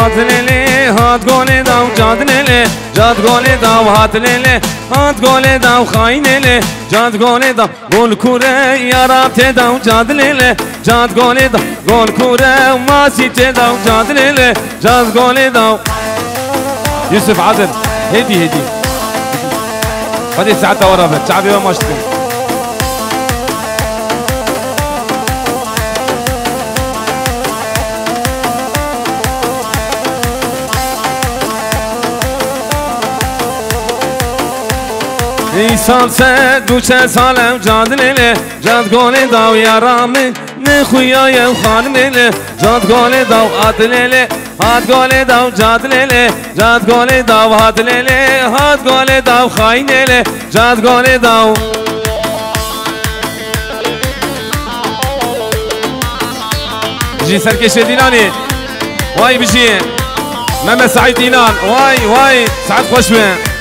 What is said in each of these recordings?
هات ليلي هات قولي داو جاد ليلي جاد قولي داو هات ليلي هات قولي داو خاين ليلي جاد قولي داو قول كورة يا راب تداو جاد ليلي جاد قولي داو قول كورة وما سيتي داو جاد ليلي جاد قولي داو يوسف عادل هدي هدي ساعتها ورا بيت شعبي وما اشتكي سال سد بوچه سالم جاد لیله جاد گوله داو یارامه نخویای خان میله جاد گوله داو هات لیله هات گوله داو جاد لیله جاد گوله داو هات لیله هات گوله داو خاین لیله جاد گوله داو جی سرکش دینانی وای بجی محمد سعید دینان وای سعد خوشمه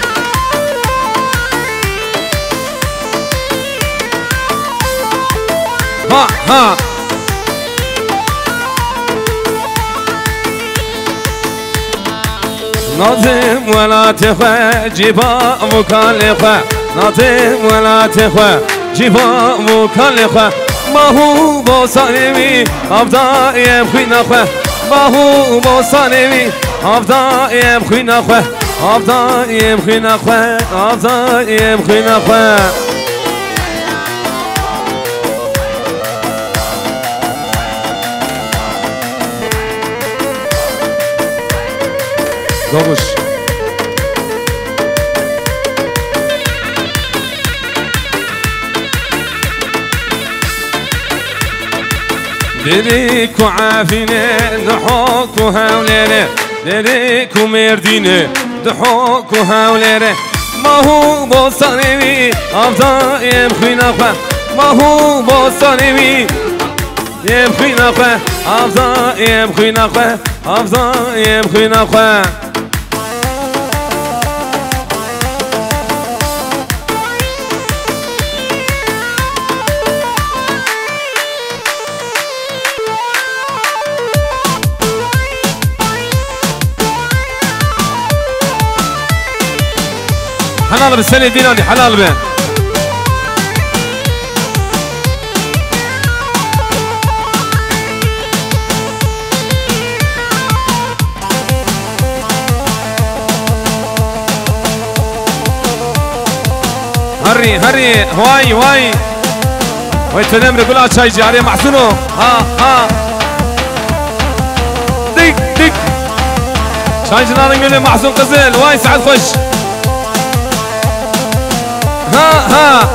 ها ناظم ولا تخوى جيبا مكالخوى ناظم ولا تخوى جيبا مكالخوى ما هو بوصانيوي أبدا يبخينا خوى ما هو بوصانيوي أبدا يبخينا خوى أبدا يبخينا خوى أبدا يبخينا خوى Dobrze. دريك وعافيني ضحوك وهوليري دريك ومرديني ضحوك وهوليري ما هو بوصانيوي أفضل يبخينا خواه ما هو بوصانيوي يبخينا خواه أفضل يبخينا خواه أفضل يبخينا خواه حلال بالسنة ديناني حلال بين هري هواي تنام رجلا شاي جاري محسنو ها ديك شاي جنان نقول محسن قزل واي سعد خوش ها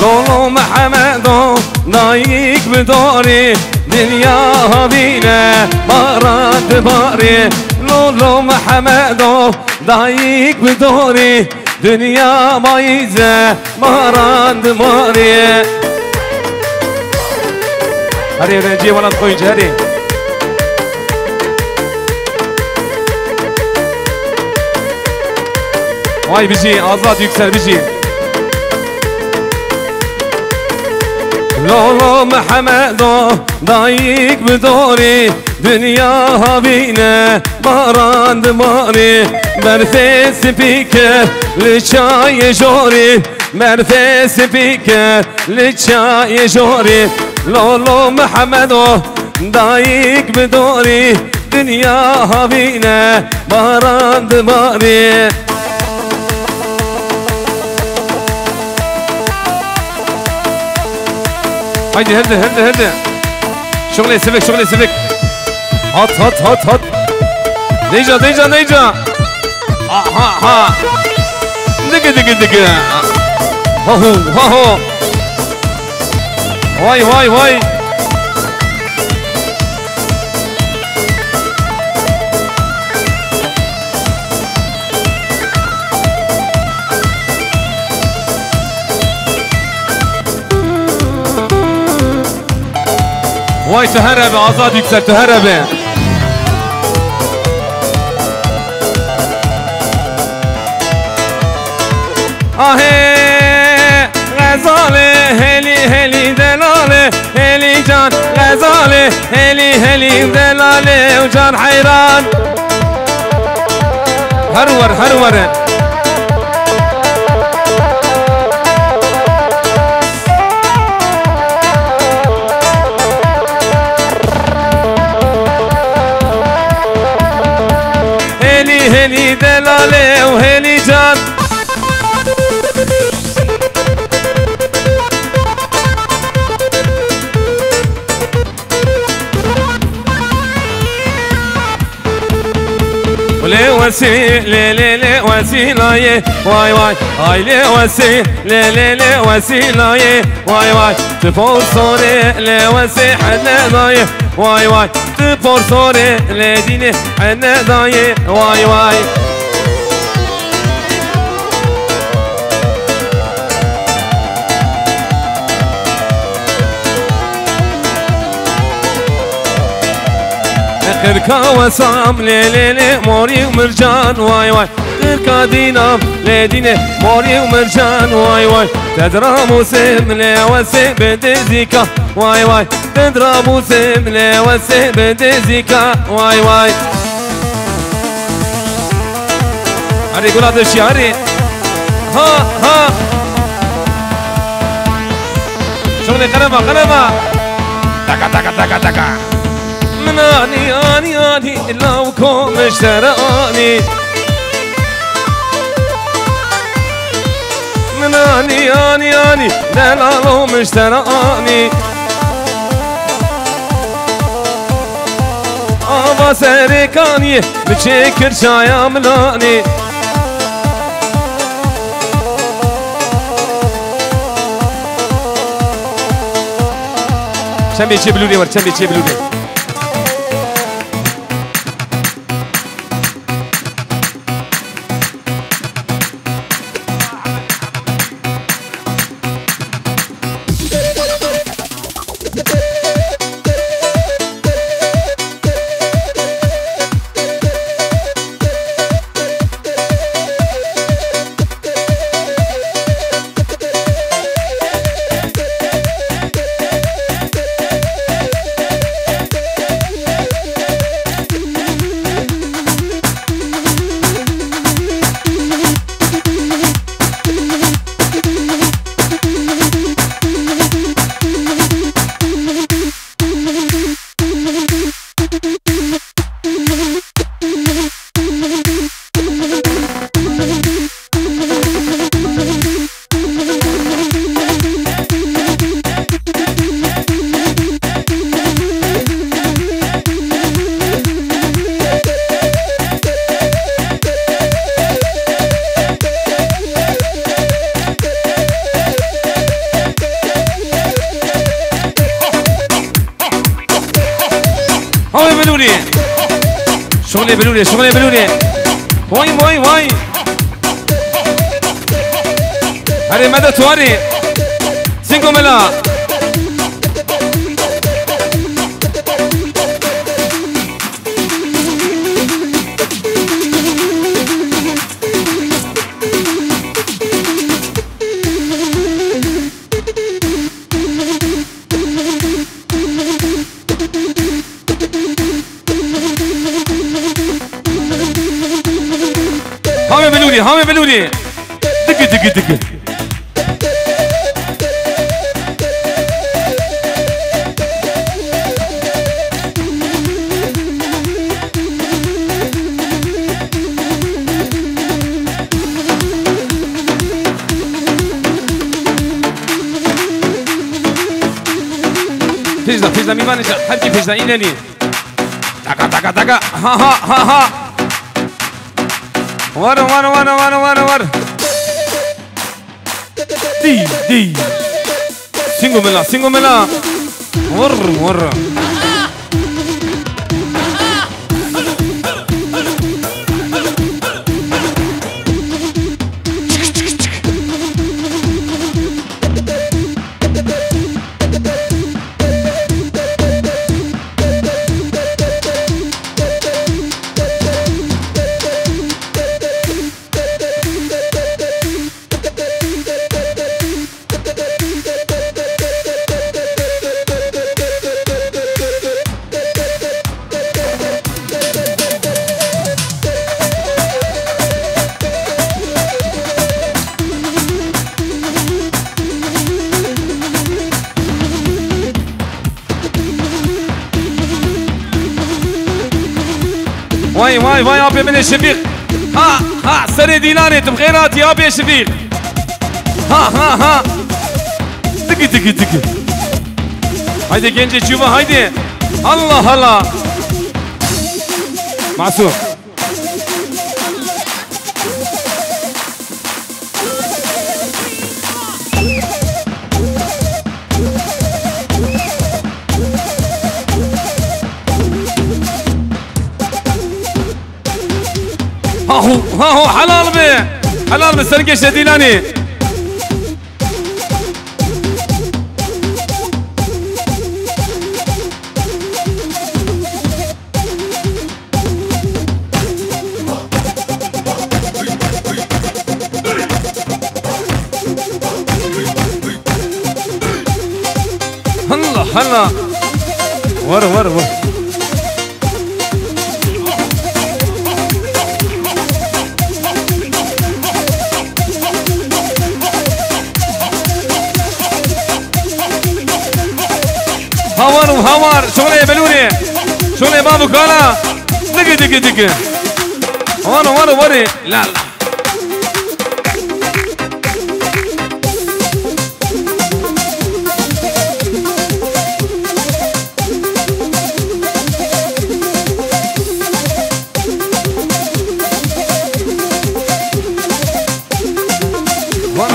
لولو محمدو نايك بدوري دنيا هبينه بارد باري لولو محمدو دايك بدوري دنيا مايزه بارد ماري هري رنجي ولد خويج هري واي بيجي آزاد يكسر بيجي لولو محمدو دايك بدوري دنيا هبينه باراند ماري مرفي سبيكر لشاي جوري مرفي سبيكر لشاي جوري لولو محمدو دايك بدوري دنيا هبينه باراند ماري هيدي هدي شغلي سيفك هات نيجا ها دق هو واي واي تهرب آزاد يكسر تهرب آهي غزاله هلی هلی دلاله هلی جان غزاله هلی هلی دلاله وجان حيران هرور هرور هلي دلاله وهلي جان ولي وسي لي لي لي وسيلاي واي واي هاي لي وسي لي لي لي وسيلاي واي واي تفور صوري لي وسي حنا ضاي واي واي تفور صوري لي ديني حنا ضاي واي واي خركا وسام ليلي موري ومرجان واي واي خركا دينام ليديني موري ومرجان واي واي تدرى موسم لوسي بدزيكا واي واي تدرى موسم لوسي بدزيكا واي واي هاري قول هذا الشي هاري ها ها شغلي قلبة قلبة تكا تكا تكا تكا من اني لو كون اشتراني من اني لا لو مشتراني ابا سركاني بتشكر شايا ملاني كم بيجيبلوني ور كم بيجيبلوني شغلي بلوني واي واي واي هاري ماذا تواري سينكو ملا هامي بلوني دق دق دق فيزا مي مانجا حبيبي فيزا إنني تاكا تاكا تاكا ها ها ها ها ور دي سينغو ملا ور واي واي واي ابي من الشفيق ها سري ديلاني بخيرات يا ابي شفيق ها دقي دقي دقي هيدي جنجي شوفها هيدي الله الله معصوم ها هو حلال بي سرقش ديلاني هلا ور هاور شغله يا بلوري شغله يا بابو كالا دقي وري لا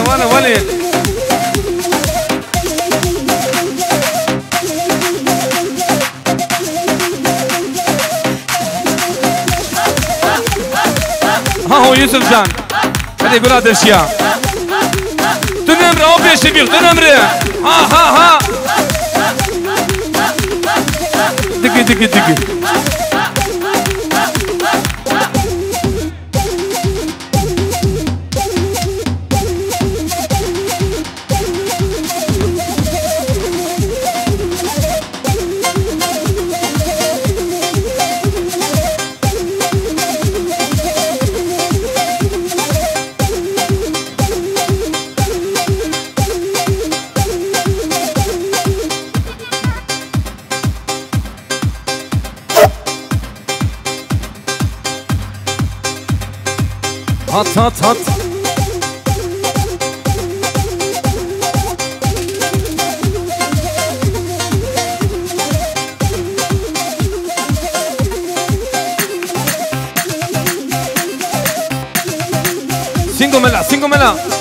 وانا ولي ها هو يوسف جان هذه يقول هذا الاشياء تنمر ابي شبيخ تنمر ها دقي هات سينجو ملا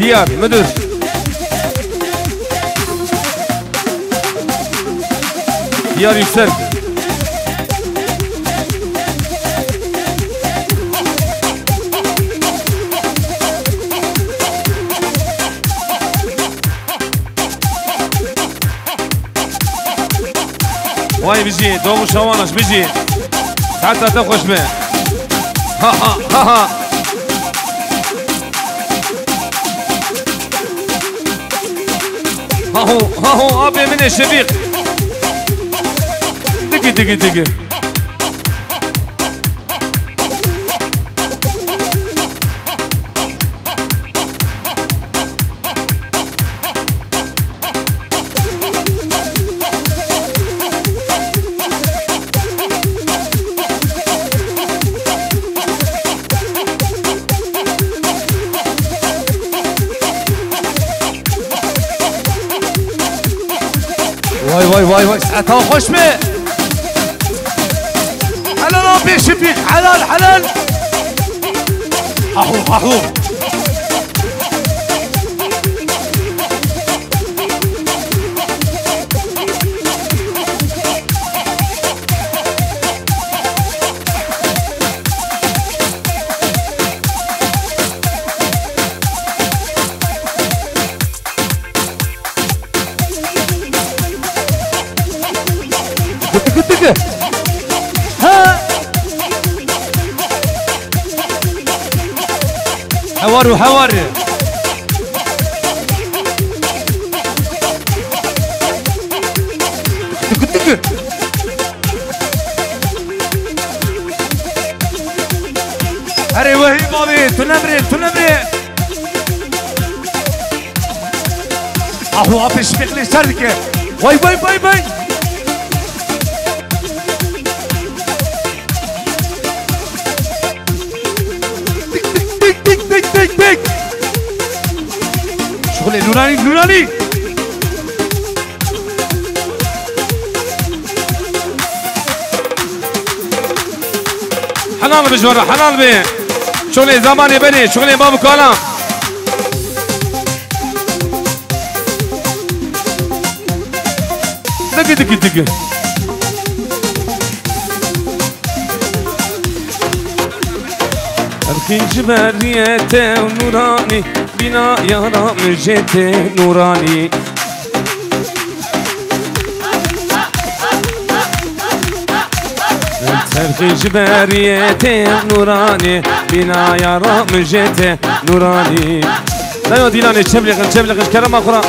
ديار مدر ديار يكسر واي بيجي دوم شوانش بيجي حتى تخش به ها هو ابي من الشفيق دقي واي ساعتها خوش بيه حلال ابي شبيك حلال اهو ها حوار هري وهي بابي تنمري اهو ابش بيخلي شركه واي تك شغل نوراني حلال بجورة حلال بيه شغلي زماني بني شغلي بابو كالا دقي أركي جبريته ونوراني بنا يا رام جيته نوراني أركي جبريته نوراني بنا يا رام جيته نوراني لا يا ديلاني شبلغ كرم أخرى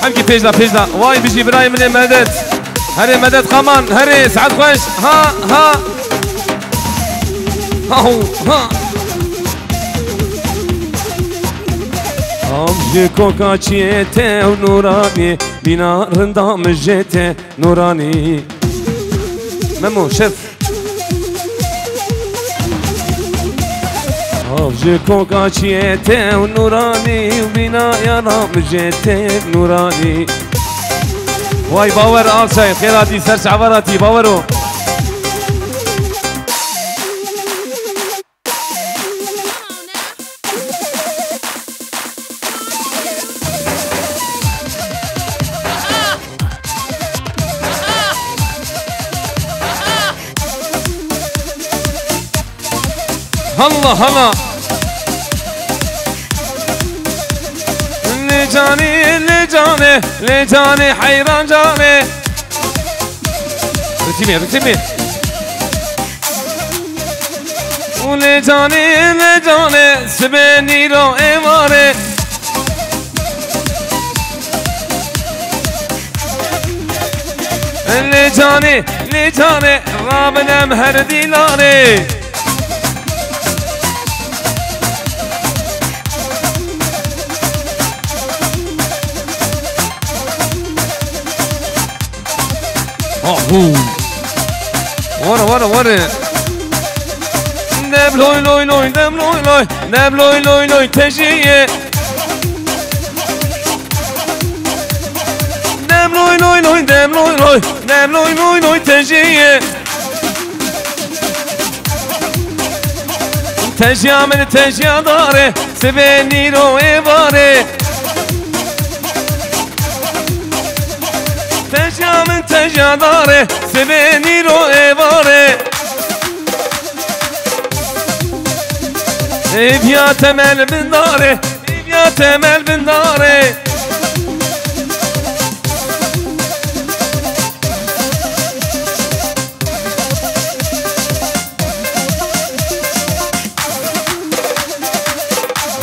حمكي بيجلا واي بيجي براي من مدد هري مدد قمان هري سعد خوش ها امجي كوكا چيته ونوراني بنا رندا مجيته نوراني ممو شف امجي كوكا چيته ونوراني وبنا يا رام مجيته نوراني واي باور آلساي خيراتي سرش عباراتي باورو هلا لجاني حيران جاني رتمي ولجاني سبني رو اماري لجاني رابنا مهر ديلاني ورا نبلوي تجيه نبلوي تجيه تجيا من تجيا داره سبني رو إباره تجيا من تجيا داره سبني رو إباره يا تمل بن داره يا تمل بن داره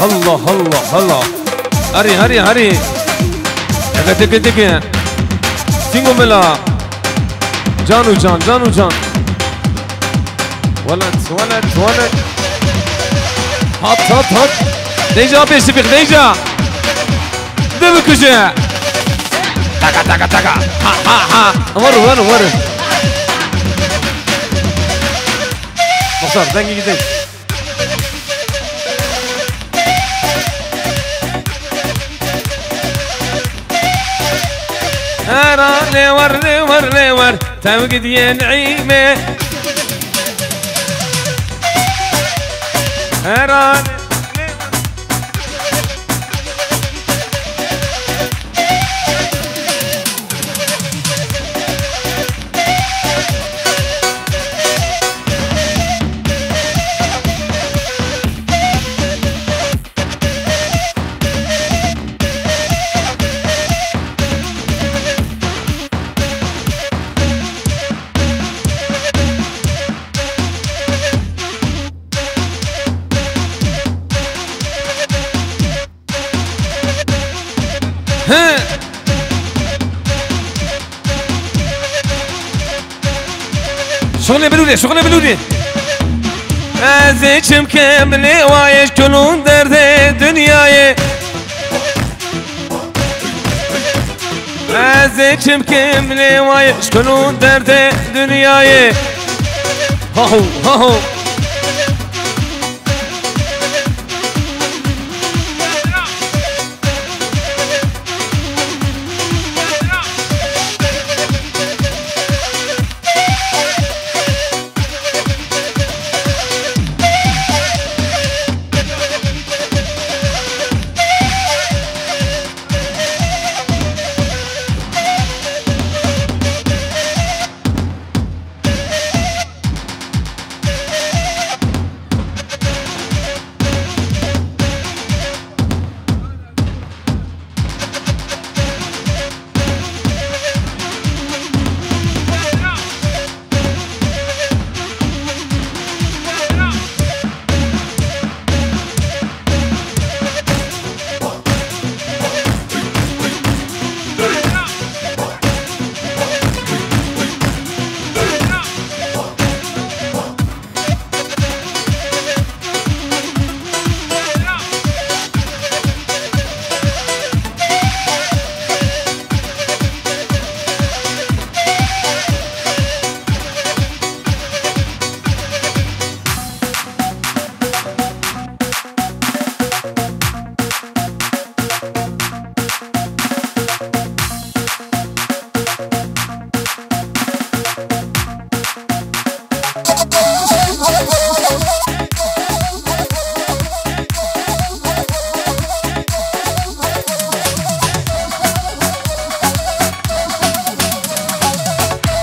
الله هري دق تينغو ملا جانو جان ولد هات ديجا بيشتفق ديجا دبكوشة تاكا ها ورو مختار دنجي جديد لور توقد يا نعيمه شغلي بلودي ازیچم که بلیوایش کلون درد دنیای ازیچم که بلیوایش کلون درد دنیای هاهو هاهو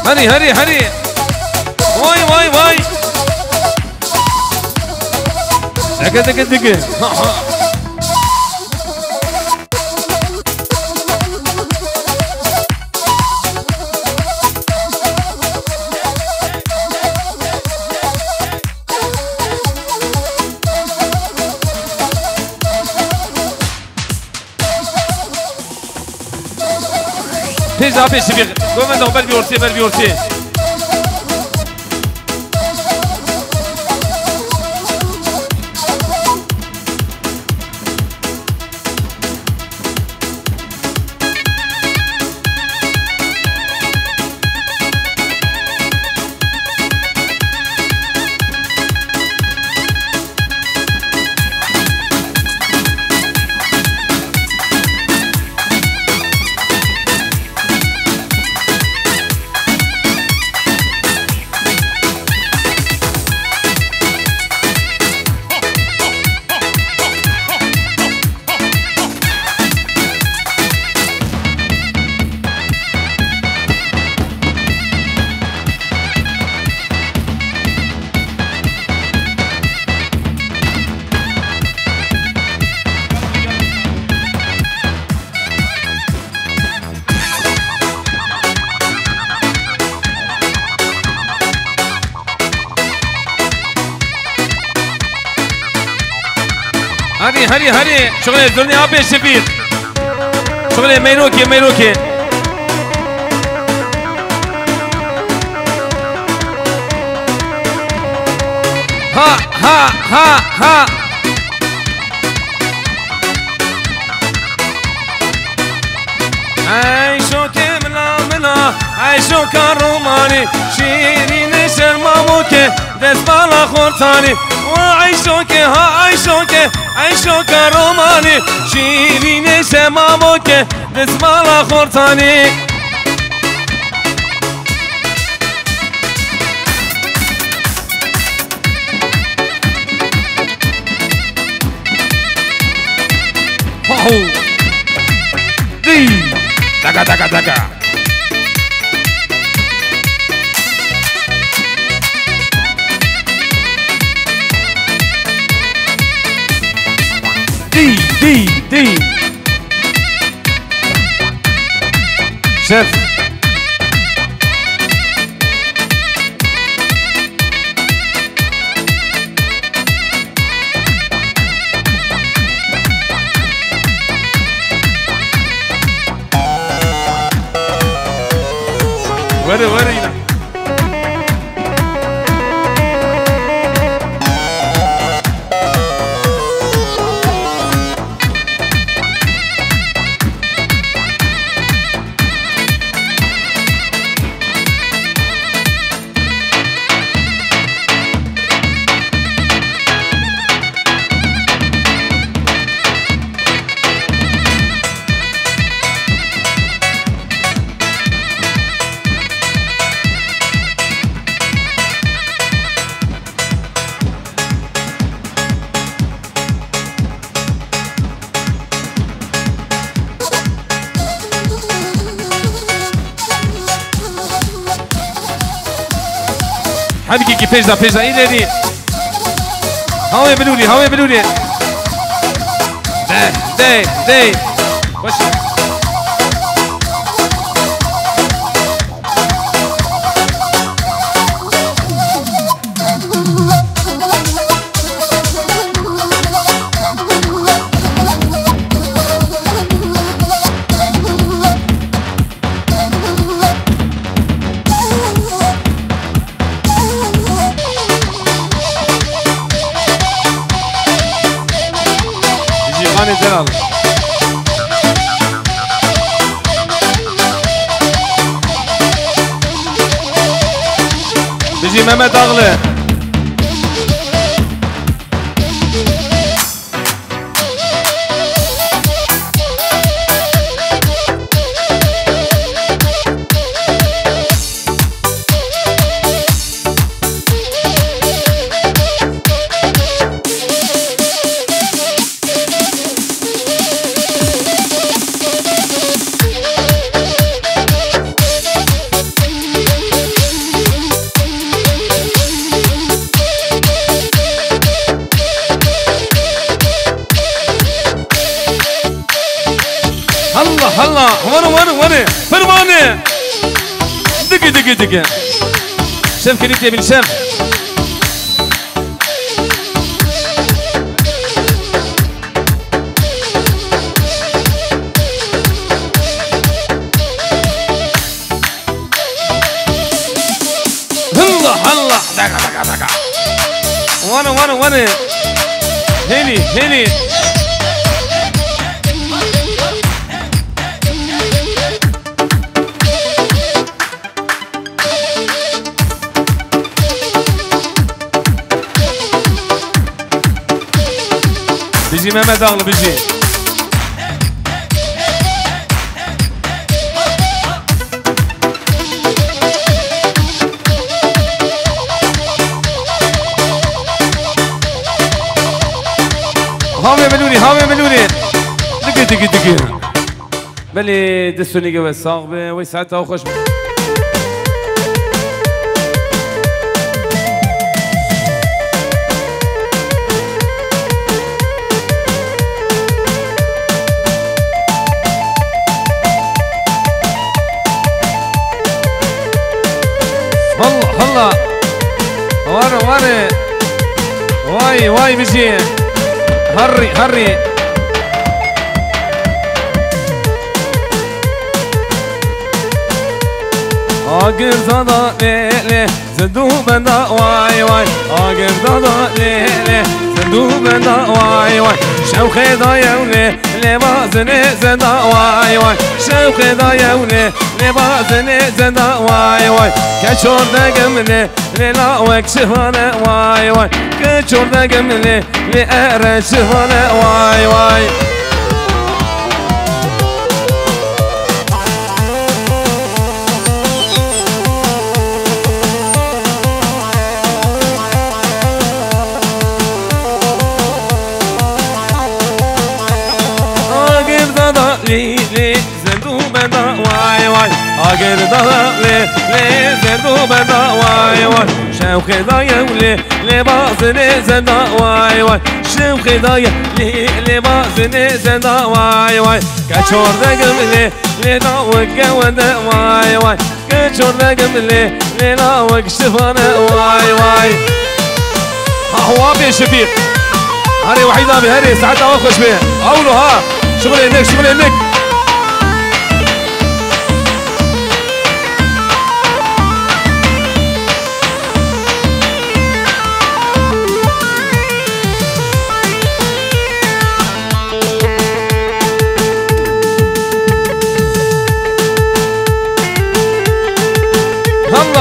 هري هري هري واي واي واي دقة دقة دقة Déjà, mais c'est bien. Go maintenant, belle biorté, belle biorté. هري هري هري شغل الدنيا ابي شبير شغل ميروكي ميروكي ها ها ها ها عيشوك ملا ملا عيشوك الروماني شيرين شرماموك دزبالا خورتاني وعيشوك ها عيشوك عيشوك الروماني شيرين شرماموك دزبالا خورتاني هو دي دقا دقا دقا دي دي دي شيف وري وري هذيك كي بيجا بيجا إيه دي هاوي بلولي هاوي بلولي داي وش جلال بيجي مهمت أغلى هلا وانا فرمانه دقي شاف كريتي من شاف هلا دقا وانا هني بيجي مهمت أغلى بيجي هاوي بلوني دقي بلي دسوني قوي الصاغبة ويساعتها وخش هلا وانا واي بيجي هري آگر دادا لیله زندو بندا واي آگر دادا لیله زندو بندا واي شوخ دایا ولی لبازن زندا واي شوخ دایا ولی لبازن زندا واي کچور دگم لا وکشفانه واي کچور دگم لأرشفانه واي لي زندو بدا واي آگر دا لي زندو بدا واي شوخ دايا ولي لبازن زندا واي شوخ دايا لبازن زندا واي كچور دگم لا وگوند واي كچور دگم لا وگشفانه واي هو بيشبيك هاري وحيدة بهاري ساعتها واخش بيه اولو ها شغل هناك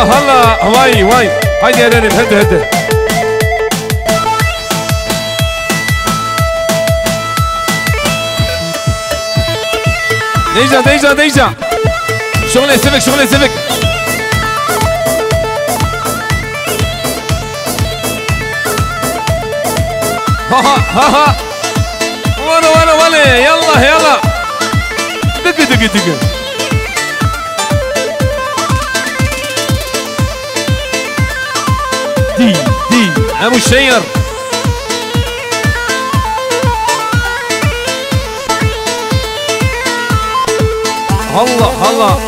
هلا واي هاي يا رنم هده ديجا شغل سيفك ها ولا يلا دق ابو الشير الله الله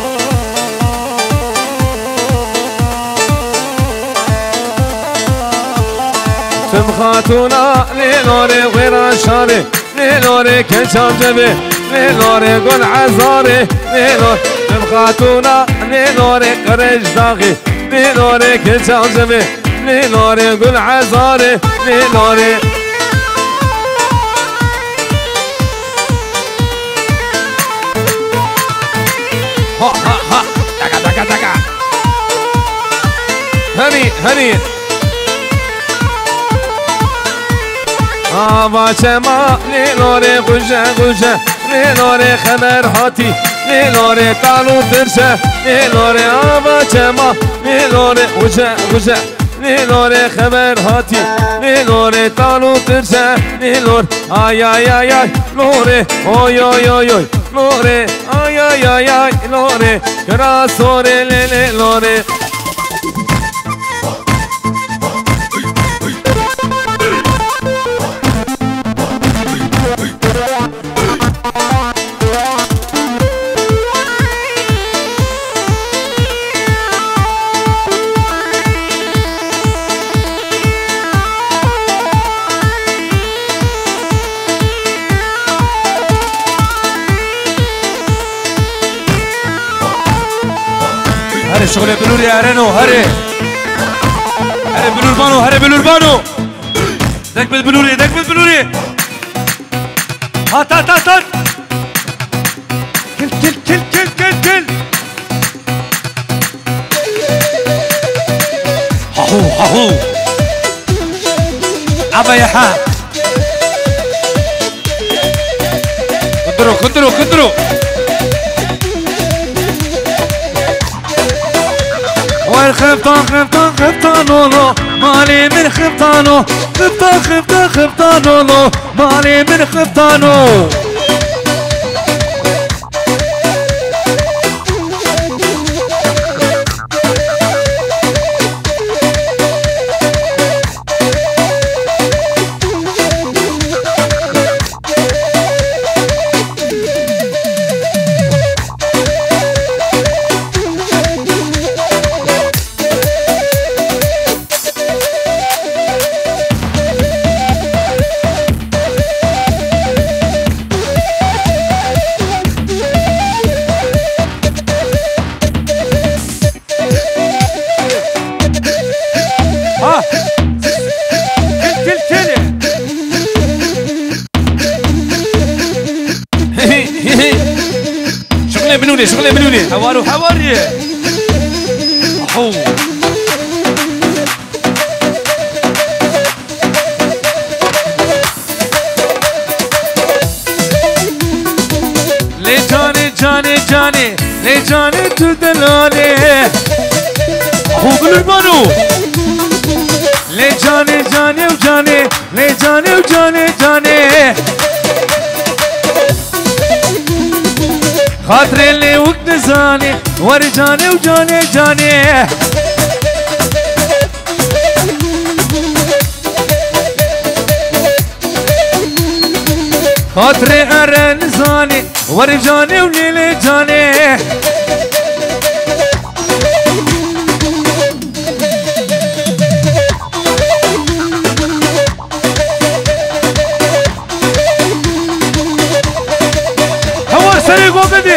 تم خاتونا ليلوري غير شاري ليلوري كشام جبه ليلوري قل عزاري ليلوري تم خاتونا ليلوري قريش داغي ليلوري كشام جبه ليلوري قل عزاري ليلوري ها ها ها دقا دقا دقا هني هني باشما ليلوري غجة غجة ليلوري خبر هاتي ليلوري طالو ترشة ليلوري باشما ليلوري غجة غجة ليلوري خبر هاتي ليلوري طالو ترشة ليلوري آي آي آي آي لوري أوي أوي أوي أوي لوري آي آي آي آي لوري كراسوري ليلي لوري هري شغل بلوري هرنو هري هري بلوربانو هري بلوربانو دك بالبلوري دك بالبلوري هات هات هات هات كل كل كل كل كل كل هاهو هاهو عبا يا حا خدرو خدرو خدرو خفتان خفتان خفتانولو مالي من خفتانو خفتان خفتان خفتانولو مالي من خفتانو شغله بنوني حوارو حواري احو لي جاني جاني جاني لي جاني تدلالي احو بالبانو لي جاني جاني وجاني لي جاني وجاني جاني خاطري اللي وقت زاني ورجاني وجاني جاني خاطري أرن زاني ورجاني وليلي جاني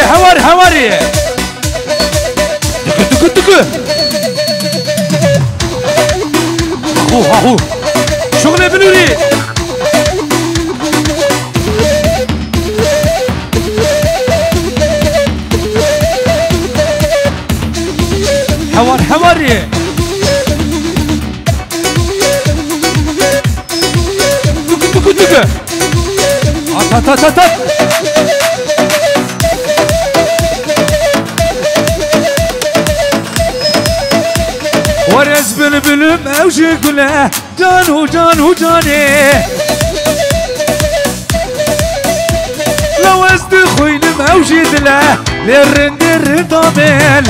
حواري حواري دك دك دك اهو اهو شغله بنوري حوار حواري دك دك دك هات هات هات ورز بلبل موجي كله جانو جانو جاني لو ازد خويل موجي دله للرند الرطابل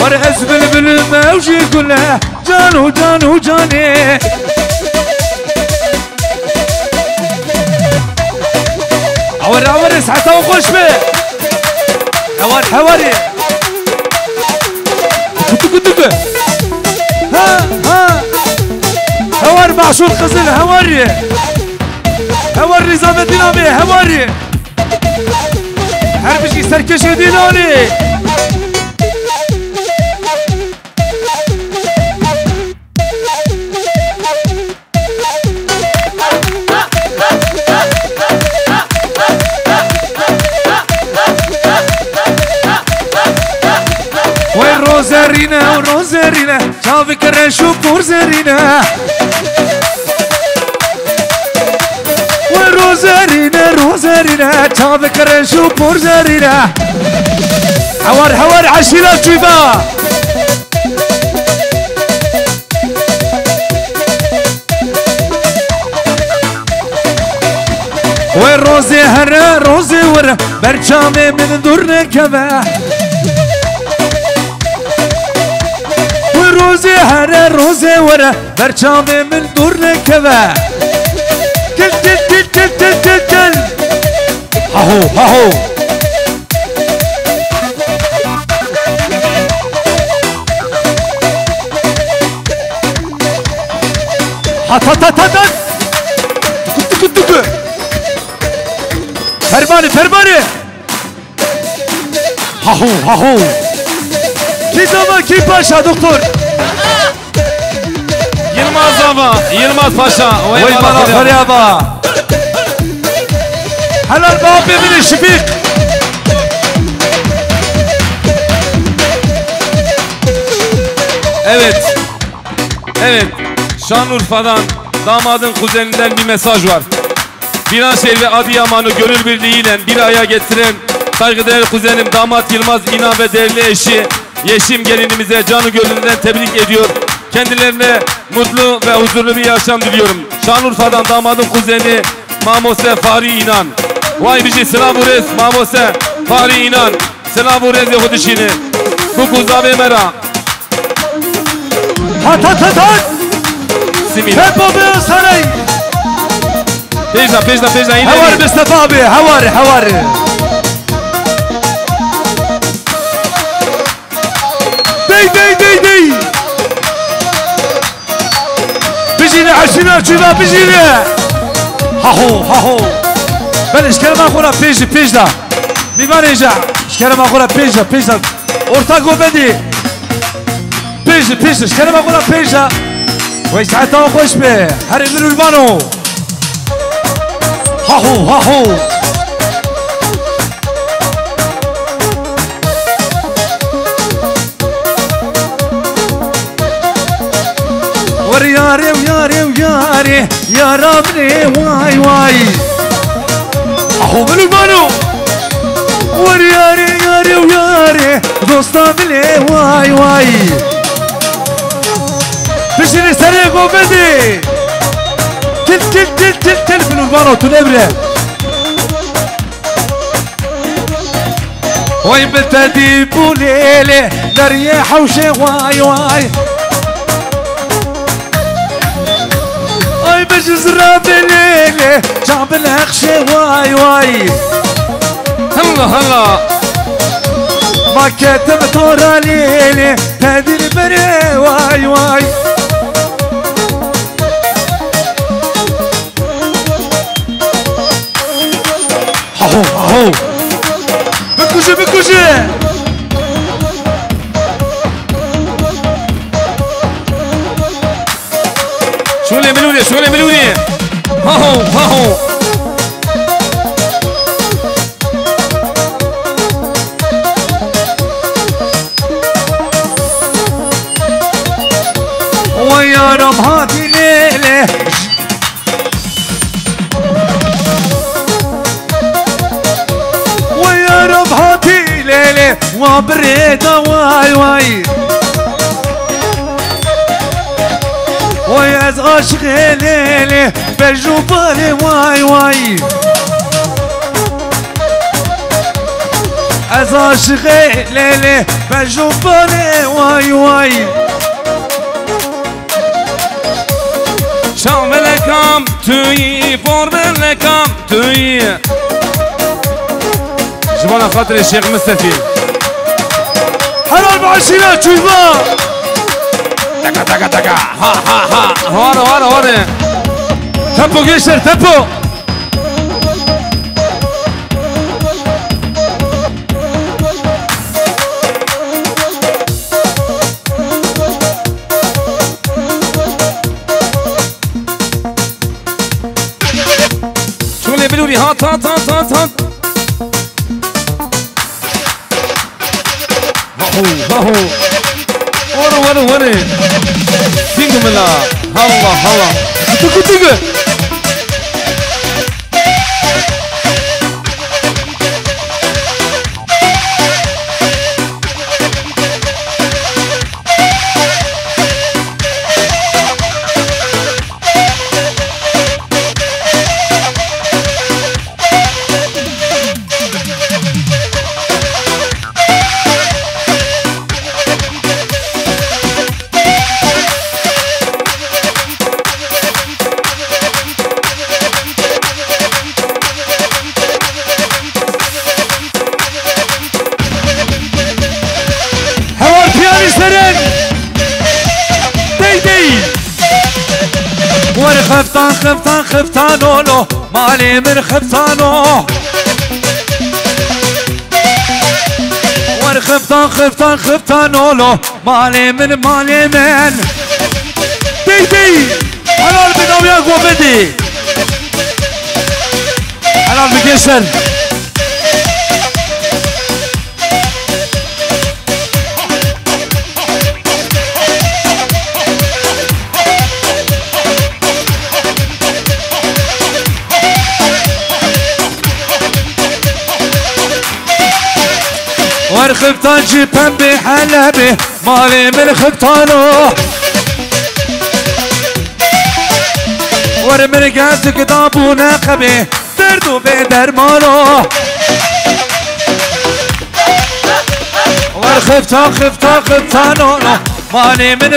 ورقص بلبل موجي كله جانو جانو جاني عور ساعتها وخش به حواري كتك ها هوار معشور خزن هواري نظام الدينامي هواري حربشي سركش ديناني روزرينا شافك رشو كورزرينا روزرينا شافك رشو كورزرينا حوار عشيرة جيبا والروزي هرا روزي ورا برشامي من دور كبا روزي هرا روزي ورا برشامي من دور كبا تل هاهو هات فرماني هاهو كي باشا دكتور Yılmaz Paşa وي بلا فريابا هلا البابي من الشفيق Evet Şanlıurfa'dan damadın kuzeninden bir mesaj var. Viranşehir ve Adıyaman'ı gönül birliğiyle bir araya getiren saygıdeğer kuzenim damat Yılmaz İnan ve değerli eşi Yeşim gelinimize canı gönlünden tebrik ediyor. Kendilerine mutlu ve huzurlu bir yaşam diliyorum. Şanlıurfa'dan damadın kuzeni Mamose Fahri İnan. Vay bici Slavures Mamose Fahri İnan. Slavures Yehudişini. Bu kuzabe mera. Hat Simila. Hep abi saray. Pejda yine. Havar Mustafa abi havar. Dey. بجينا عشنا شباب بجينا هاهو بل اشكال ما اخونا بيجدا ميمان يرجع اشكال ما اخونا بيجدا اورتاغو بدي بيج اشكال ما اخونا بيجدا ويسعدنا وخش به هري من البانو هاهو وياري يا ربني واي اهو بالبانو وياري دوستا بلي واي بشري سريقو بدي تل بالبانو تنبره وي بتدي بوليلي نريح وشي واي بجزرة بليلي جاب الهخشة واي هلا ما كتب طورة ليلي تهدي البري واي هاهو بكوشي شو اللي ملوني هاهو ويا رب هاتي ليلة وبريدة واي ويا عاشق ليلي بالجبال واي از عاشق لیلی بجنبانه وای وای شاملكم توي فورملكم توي جبنا خاطر الشيخ مستفيد حلال بعشرات شوفا تكا تكا تكا ها ها ها هورا تبو جيشر تبو شغل بلوري هات هات هات هات هات هاهو ورا تيجي ملا هلا تيجي خفتانو مالي من خفتانو ور خفتانو مالي من دي حلال بناويا قوبدي حلال بكسر ورخبتان جيبن بحلبي مالي من خبتانو ورمن قازك دابو ناقبي دردو بدرمانو خفتانو مالي من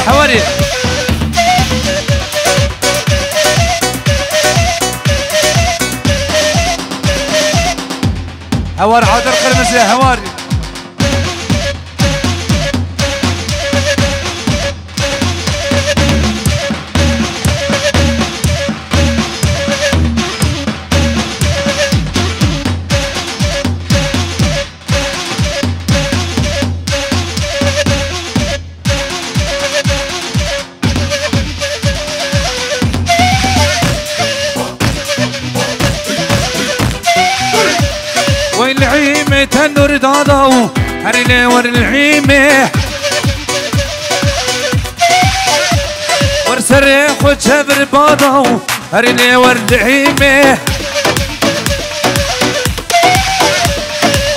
حواري حوار عادر قرمزي حواري تنور داداو هريلي ور العيمه ور سري خد شبر باداو هريلي ور العيمه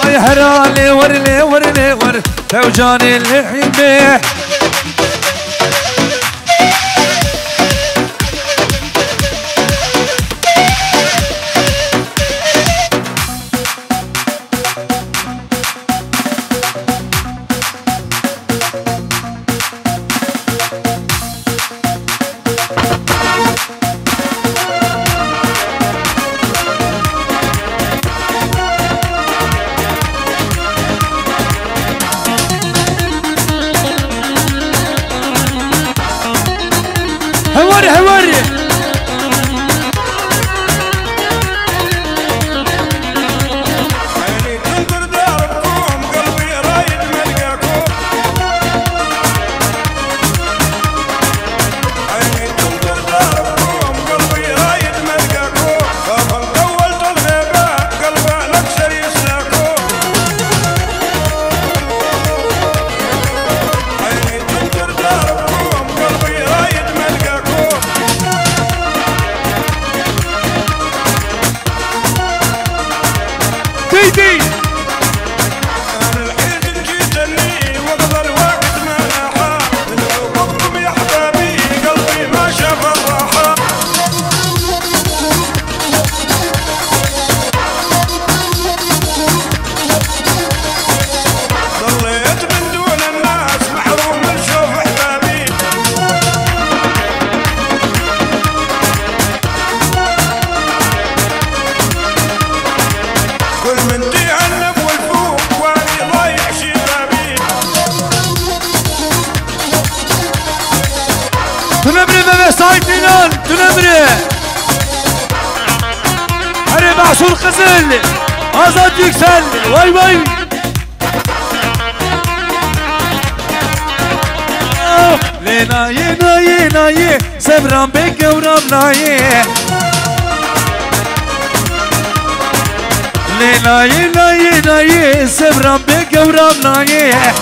اي هرالي ور توجاني العيمه صايتي تنبري بابا صايتينان تنبري هري معشور خزل ازاد يكسل واي واي لينا ينا ينا يه سبرام بك ورام نايه لينا ينا ينا يه سبرام بك ورام نايه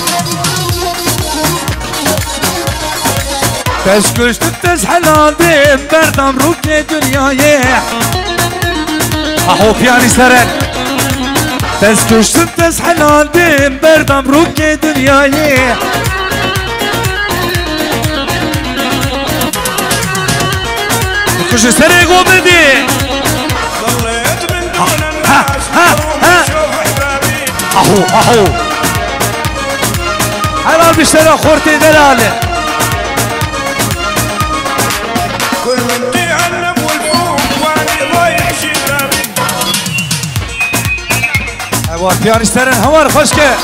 تشكش تتزحل عندهم بردم روكي دنياي احو بياني سرن تشكش تتزحل عندهم بردم روكي دنياي كش سري قومدي ضليت من دون الناس شوف احبابي احو حلال بيشتري خورتي دلاله كل من تعنب والفوق واني ضايع شبابي هوار بياني سترن هوار خشكه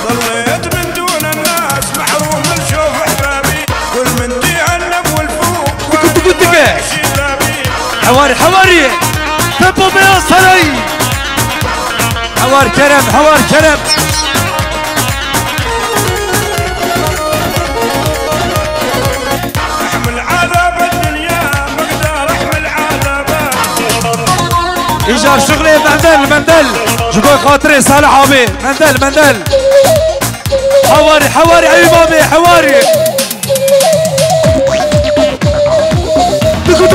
ضليت من دون الناس محروم من شوف احبابي كل من تعنب والفوق واني ضايع شبابي حواري تبو بياض سري حوار كرم احمل عذاب الدنيا مقدار احمل عذابات ايجار شغلي مندل جبوي خاطري صالح عبي مندل حواري عيبابي حواري تكو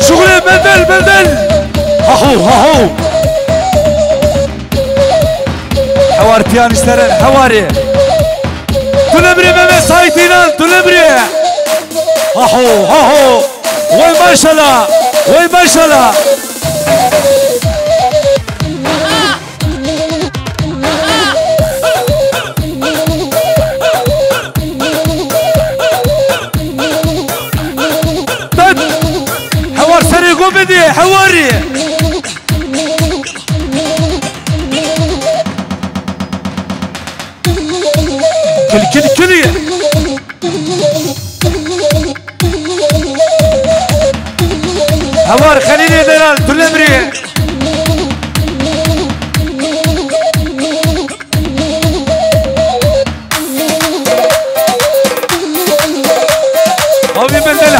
شغلي مندل هاهو حوار بياني سترن حواري تلبري بابا صايتينان تلبري هاهو وي ما شاء الله حوار سري قومدي حواري كل حوار خليني دلال تلمري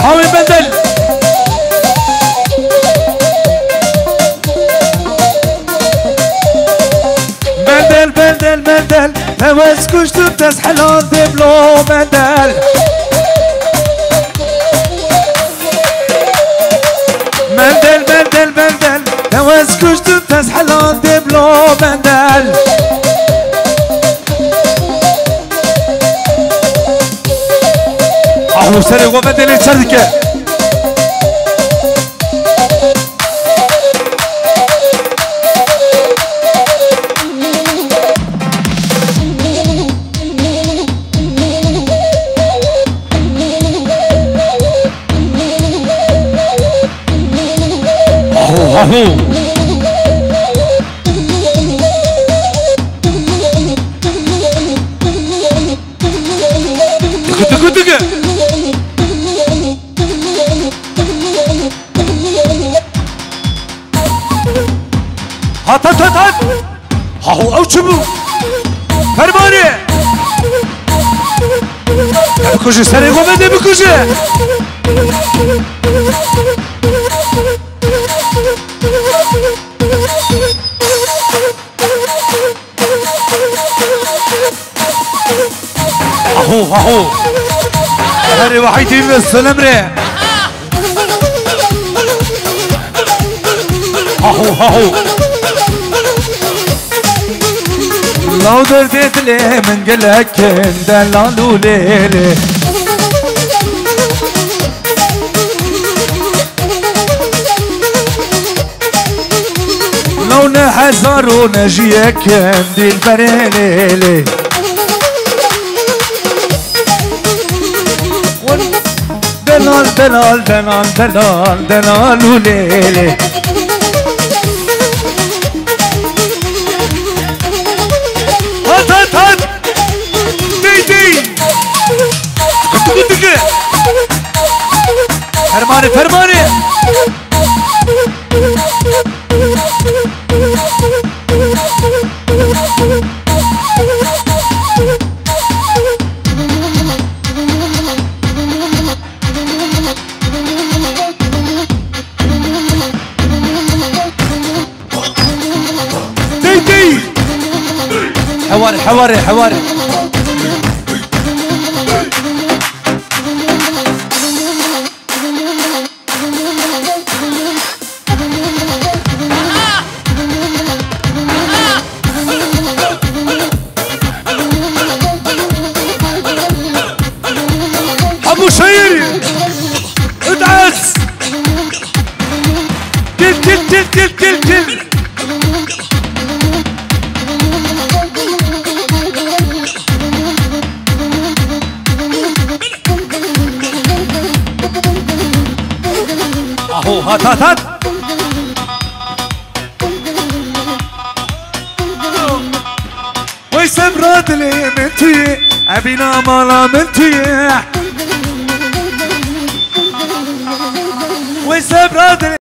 حاوي بندل هواس كشت تسحلون دبلو مندل هواس كشت تسحلون دبلو مندل اهو سري ومندل الشركه اهو دقة هات هاهو او شبو فرماني بكوشي سري غومدي بكوشي اهو هري وحيدي من السلام ري هاهو لو دردت لي من قلك دلالو ليلي لو نحزر ونجيك دي البريلي دلال دلال دلال دلال دلالو ليلي هات دي كنت فرماني دي حواري ابو شيري ادعس كل اهو هات ويسبرد لي منتي ابينا مالا منتي ويسبرد